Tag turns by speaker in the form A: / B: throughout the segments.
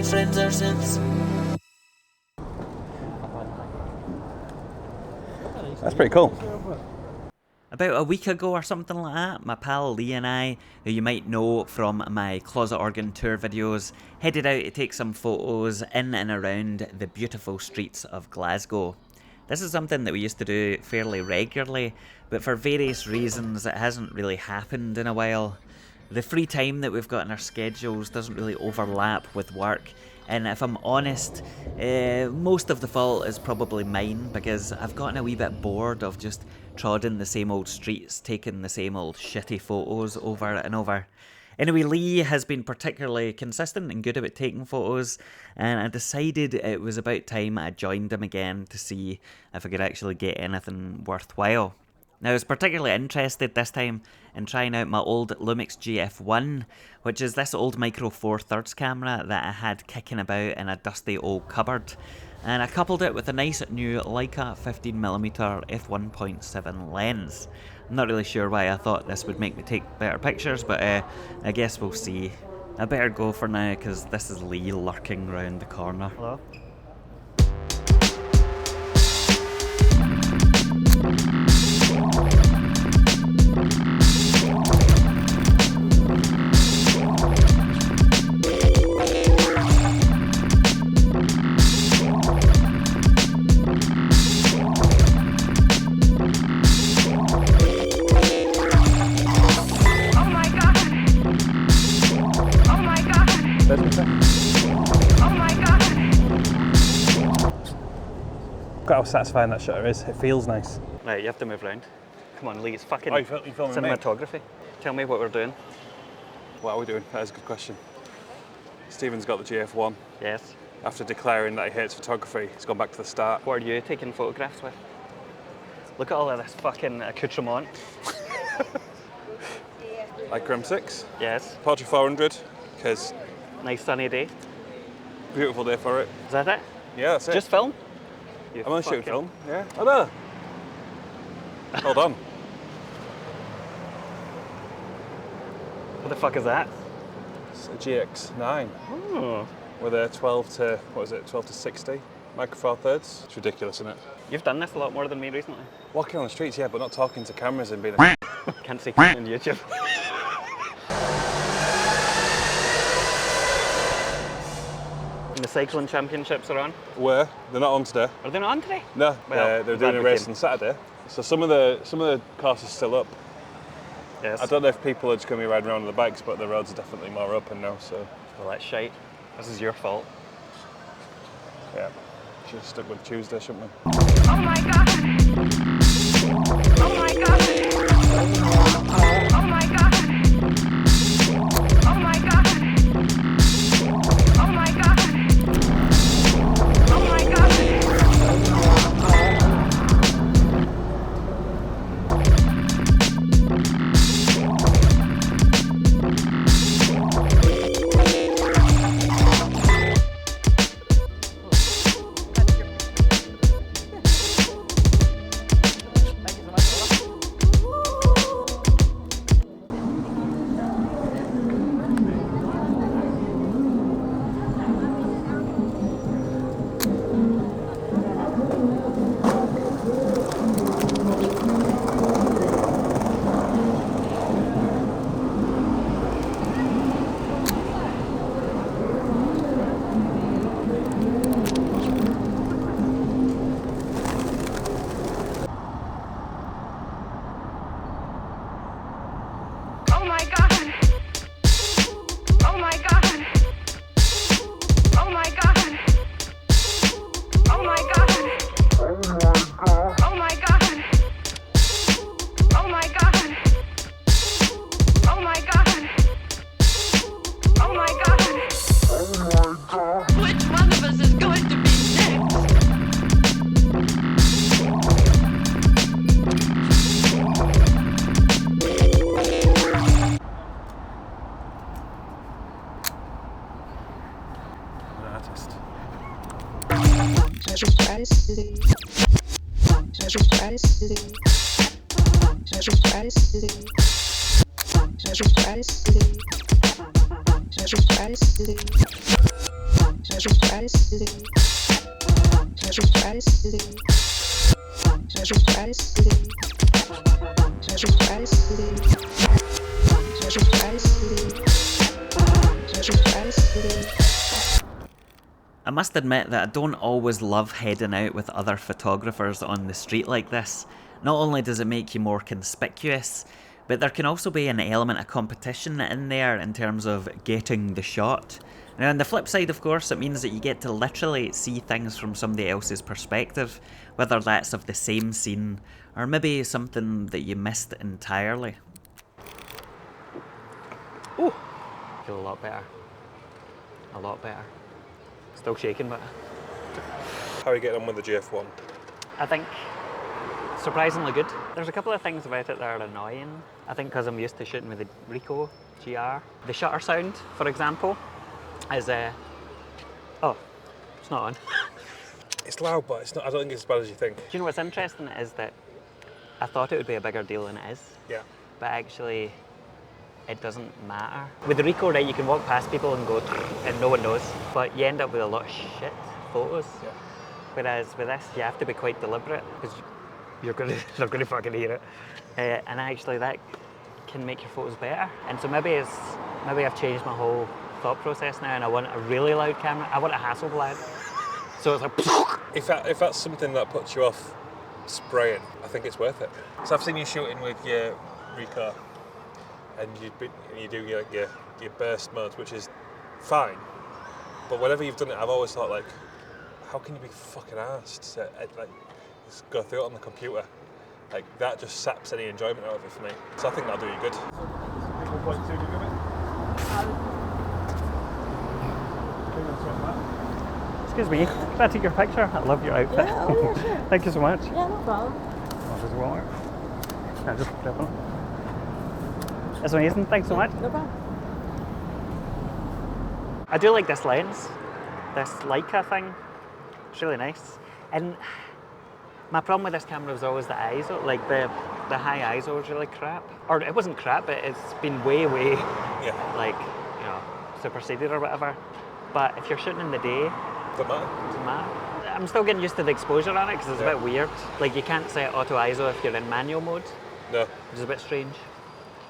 A: friends ever since.
B: That's pretty cool.
C: About a week ago or something like that, my pal Lee and I, who you might know from my Closet Organ tour videos, headed out to take some photos in and around the beautiful streets of Glasgow. This is something that we used to do fairly regularly, but for various reasons it hasn't really happened in a while. The free time that we've got in our schedules doesn't really overlap with work, and if I'm honest, most of the fault is probably mine, because I've gotten a wee bit bored of just trodding the same old streets, taking the same old shitty photos over and over. Anyway, Lee has been particularly consistent and good about taking photos, and I decided it was about time I joined him again to see if I could actually get anything worthwhile. Now, I was particularly interested this time in trying out my old Lumix GF1, which is this old micro 4/3 camera that I had kicking about in a dusty old cupboard. And I coupled it with a nice new Leica 15mm f1.7 lens. I'm not really sure why I thought this would make me take better pictures, but I guess we'll see. I better go for now, because this is Lee lurking round the corner. Hello?
B: Look how satisfying that shutter is. It feels nice.
C: Right, you have to move round. Come on, Lee, it's fucking
B: Oh, you filming
C: cinematography. Me? Tell me what we're doing.
B: What are we doing? That is a good question. Stephen's got the GF1.
C: Yes.
B: After declaring that he hates photography, he's gone back to the start.
C: What are you taking photographs with? Look at all of this fucking accoutrement.
B: Like M6?
C: Yes.
B: Portra 400, because
C: Nice sunny day.
B: beautiful day for it.
C: Is that it?
B: Yeah, that's it.
C: Just film?
B: I'm on shooting film. Yeah. Oh no. Hold on.
C: What the fuck is that?
B: It's a GX9
C: Oh.
B: with a 12 to, what is it, 12 to 60 micro four thirds. It's ridiculous, isn't it?
C: You've done this a lot more than me recently.
B: Walking on the streets, yeah, but not talking to cameras and being a
C: Can't see on YouTube. And the cycling championships are on?
B: Where? They're not on today.
C: Are they not on today?
B: No,
C: Well,
B: they're doing a race on Saturday. So some of the courses are still up.
C: Yes.
B: I don't know if people are just going to be riding around on the bikes, but the roads are definitely more open now, so
C: Well, that's shite. This is your fault.
B: yeah. Should have stuck with Tuesday, shouldn't we?
D: Oh my god! Oh my god! Oh my god! Oh my god! Oh my god! Oh my god!
C: I must admit that I don't always love heading out with other photographers on the street like this. Not only does it make you more conspicuous, but there can also be an element of competition in there in terms of getting the shot. Now on the flip side, of course, it means that you get to literally see things from somebody else's perspective, whether that's of the same scene or maybe something that you missed entirely.
A: Ooh, feel a lot better. A lot better. Still shaking, but
B: How are you getting on with the GF1?
A: I think surprisingly good. There's a couple of things about it that are annoying. I think because I'm used to shooting with the Ricoh GR. The shutter sound, for example, is oh, it's not on.
B: It's loud, but it's not. I don't think it's as bad as you think.
A: Do you know what's interesting is that I thought it would be a bigger deal than it is.
B: Yeah.
A: But actually, it doesn't matter. With the Ricoh, right, you can walk past people and go, and no one knows. But you end up with a lot of shit photos.
B: Yeah.
A: Whereas with this, you have to be quite deliberate because they're gonna fucking hear it. And actually, that can make your photos better. And so maybe I've changed my whole thought process now, and I want a really loud camera. I want a Hasselblad. So it's like.
B: If that's something that puts you off spraying, I think it's worth it. So I've seen you shooting with your Ricoh, and you do your burst modes, which is fine. But whenever you've done it, I've always thought, like, how can you be fucking arsed to like just go through it on the computer? Like, that just saps any enjoyment out of it for me. So I think that'll do you good.
A: Excuse me, can I take your picture? I love your outfit.
E: Yeah, oh yeah, sure.
A: Thank you so much.
E: Yeah, no problem.
A: Oh, there's a wallet. I just flip on. That's amazing. Thanks so much.
E: No problem.
A: I do like this lens, this Leica thing. It's really nice. And my problem with this camera was always the ISO. Like the high ISO was really crap. Or it wasn't crap, but it's been way, like, you know, superseded or whatever. But if you're shooting in the day,
B: Doesn't matter.
A: doesn't matter. I'm still getting used to the exposure on it because it's a bit weird. Like, you can't set auto ISO if you're in manual mode,
B: No.
A: which is a bit strange.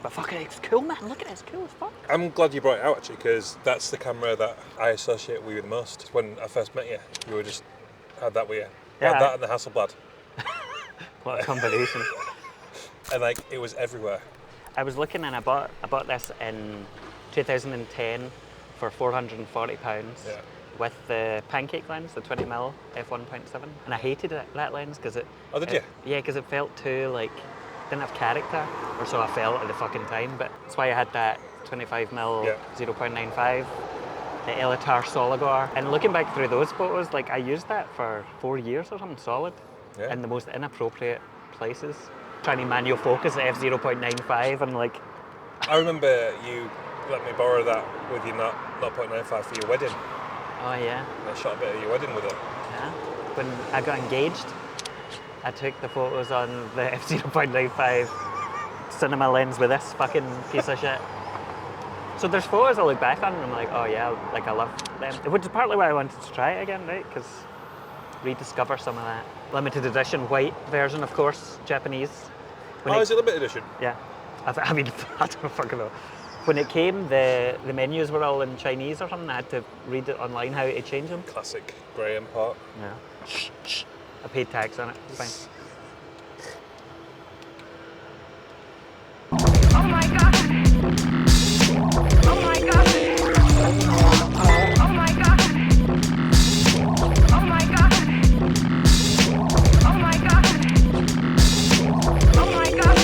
A: But fucking, it's cool, man. Look at it, it's cool as fuck.
B: I'm glad you brought it out, actually, because that's the camera that I associate with you the most. When I first met you, you were just had that with you. You
A: Yeah.
B: had that and the Hasselblad.
A: What a combination.
B: And like, it was everywhere.
A: I was looking and I bought this in 2010 for £440
B: Yeah.
A: with the pancake lens, the 20mm f1.7, and I hated that lens because it.
B: Oh, did you?
A: Yeah, because it felt too like didn't have character, or so I felt at the fucking time. But that's why I had that 25mm
B: Yeah.
A: 0.95, the Elitar Soligor, and looking back through those photos, like I used that for 4 years or something solid,
B: Yeah.
A: in the most inappropriate places, trying to manual focus at f0.95 and like.
B: I remember you let me borrow that with your 0.95 for your wedding.
A: Oh yeah.
B: I shot a bit of your wedding with it.
A: Yeah. When I got engaged, I took the photos on the f0.95 cinema lens with this fucking piece of shit. So there's photos I look back on and I'm like, oh yeah, like I love them. Which is partly why I wanted to try it again, right? Because rediscover some of that limited edition white version, of course, Japanese. When
B: Is it limited edition?
A: Yeah. I mean, I don't fucking know. When it came, the menus were all in Chinese or something. I had to read it online how to change them.
B: Classic Graham part.
A: Yeah. Shh. I paid tax on it. It's fine.
D: Oh my god. Oh my god. Oh my god. Oh my god. Oh my god. Oh my god.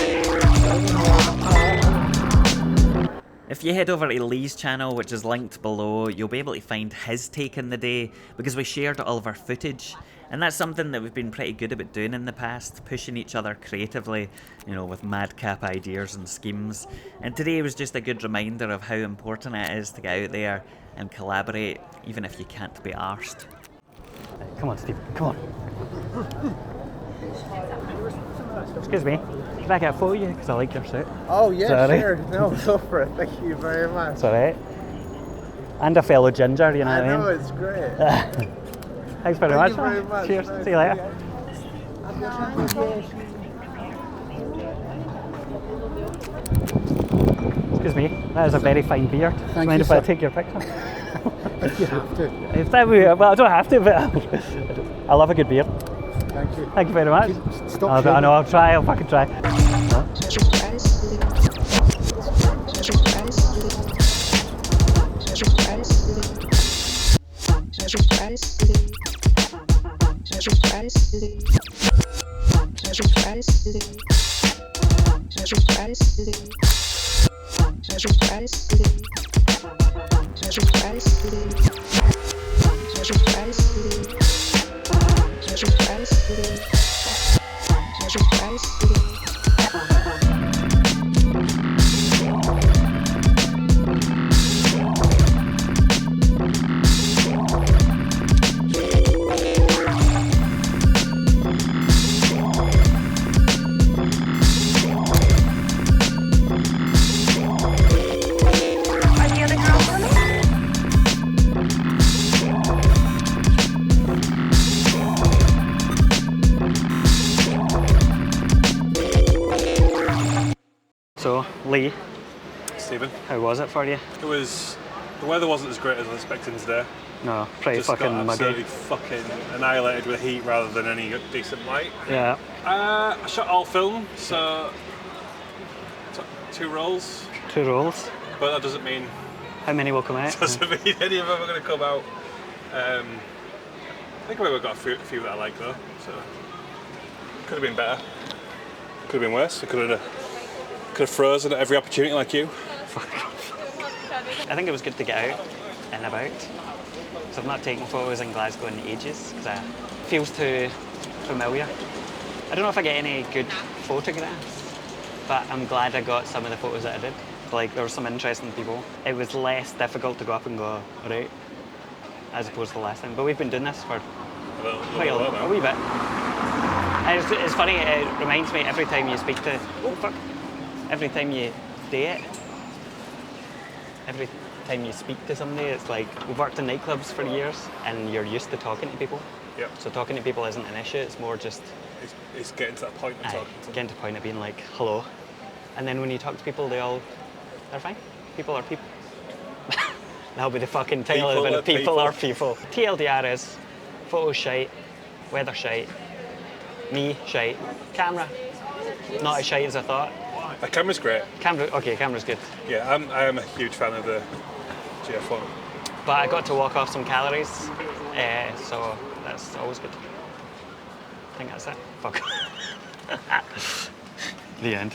C: If you head over to Lee's channel, which is linked below, you'll be able to find his take on the day, because we shared all of our footage. And that's something that we've been pretty good about doing in the past, pushing each other creatively, you know, with madcap ideas and schemes. And today was just a good reminder of how important it is to get out there and collaborate, even if you can't be arsed.
A: Come on, Steve. Come on. Excuse me. Can I get a photo of you? Because I like your suit.
F: Oh yeah,
A: Sorry.
F: sure. No, go for it. Thank you very much.
A: It's alright. And a fellow ginger, you know what I mean?
E: know, it's great.
A: Thanks very
E: Thank
A: much.
E: you very much.
A: Cheers.
E: Nice
A: See you later. Excuse me, that is a very fine beard. Do you
E: Thank
A: mind
E: you,
A: if I
E: sir.
A: take your picture?
E: If you have to.
A: If that were, well, I don't have to, but I love a good beard.
E: Thank you.
A: Thank you very much.
E: Stop
A: I
E: shaving.
A: know, I'll try, I'll fucking try.
D: Are the other girls coming?
A: So, Lee,
B: Stephen,
A: how was it for you?
B: the weather wasn't as great as I was expecting today.
A: No, pretty
B: Just got
A: fucking
B: absolutely
A: muggy.
B: fucking annihilated with heat rather than any decent light.
A: Yeah.
B: I shot all film, so 2 rolls,
A: 2 rolls.
B: but that doesn't mean
A: How many will come out?
B: any of them are going to come out. I think we've got a few that I like though, so could have been better. Could have been worse. I could have frozen at every opportunity like you.
A: I think it was good to get out and about. So I've not taken photos in Glasgow in ages because it feels too familiar. I don't know if I get any good photographs, but I'm glad I got some of the photos that I did. Like, there were some interesting people. It was less difficult to go up and go, right, as opposed to the last time. But we've been doing this for quite a wee bit. And it's funny, it reminds me every time you speak to, every time you date, every time you speak to somebody, it's like, we've worked in nightclubs for years and you're used to talking to people.
B: Yep.
A: So talking to people isn't an issue, it's more just
B: It's getting to that point of talking to them.
A: getting to the point of being like, hello. And then when you talk to people, they're fine. People are people. That'll be the fucking title of it. People are people. TLDR is photos shite, weather shite, me shite, camera not as shite as I thought.
B: The camera's great.
A: Camera's good.
B: Yeah, I am a huge fan of the GF1.
A: But I got to walk off some calories, so that's always good. I think that's it. Fuck. The end.